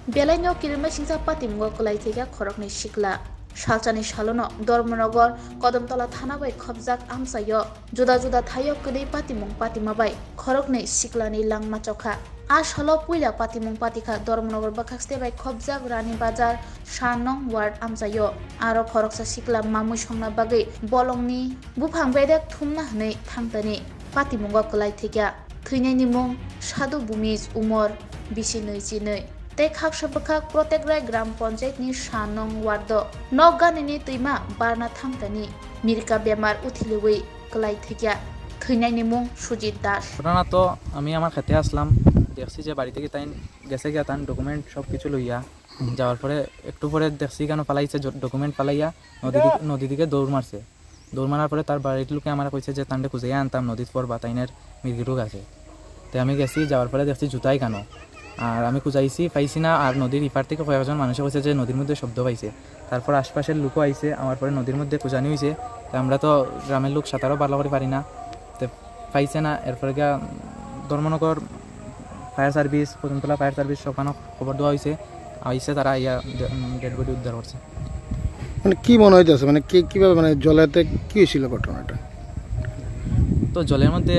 Belaino Kirima Singsa Patimgo Kolaitiga Korokni Shikla. Shalchani Shalono, Dormonogor, Kodomtola Thanabai Khobjak Amsayo, Juda Juda Thayo Kuni Patimong Patimabai, Korokni Shiklani Lang Machoka. Ash Holo Puila Patimong Patika, Dormonogor Bakakste by Khobjak Rani Bazar, Shanong Ward Amsayo, Aro Koroksa Shikla Mamushongna Bagi, Bolongni, Bupang Bedek Tumna Ne, Tangtani, Patimongo Kolaitiga, Twinenimong, Shadu Bumis, Umor, Bishinui. Te khak sabakak protegrai gram panchayat ni Shanong wardo nogani ni tuima barna thangtani mirka bemar uthilui klai thikya thuinai ni mung Sujit Das ঘটনা তো আমি আমার খেতে আসলাম দেখছি যে বাড়ি থেকে তাই গেছে গিয়া তার ডকুমেন্ট সব কিছু লইয়া যাওয়ার পরে একটু পরে দেখছি কেন পালাইছে ডকুমেন্ট পালাইয়া নদী দিকে দৌড় মারছে দৌড় মারার পরে তার বাড়ির লোকে আমার কইছে যে তান্ডে খুঁজে আনতাম নদীর পর বাতাইনের মির্গিরোগ আছে তাই আমি গেছি যাওয়ার পরে দেখছি জুতাই কেন আর আমি খুঁজাইছি পাইছি না আর নদীর ইপার থেকে কয়েকজন মানুষে কইছে যে নদীর মধ্যে শব্দ পাইছে তারপর আশপাশের লোকও আইছে আমার পরে নদীর মধ্যে খুঁজানি হয়েছে তো আমরা তো গ্রামের লোক সাঁতারও ভালো করে পারি না তো পাইছে না এরপরে গিয়া Dharmanagar fire service Kadamtala fire service সকানো খবর দেওয়া হয়েছে আইসে তারা ইয়া ডেড বডি উদ্ধার করছে মানে কি মনে হইতেছে মানে কিভাবে মানে জলেতে কি হয়েছিল ঘটনাটা তো জলের মধ্যে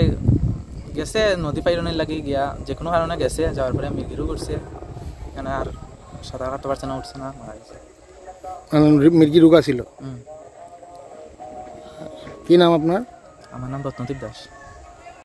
গেছে নদী পাইরনের লাগি গিয়া যে কোনো কারণে গেছে যাওয়ার পরে মির্গিরও করছে এখানে আর সাঁতার কাটতে পারছে না উঠছে না মারা গেছে মির্গি রোগ ছিল কি নাম আপনার আমার নাম রত্নদীপ দাস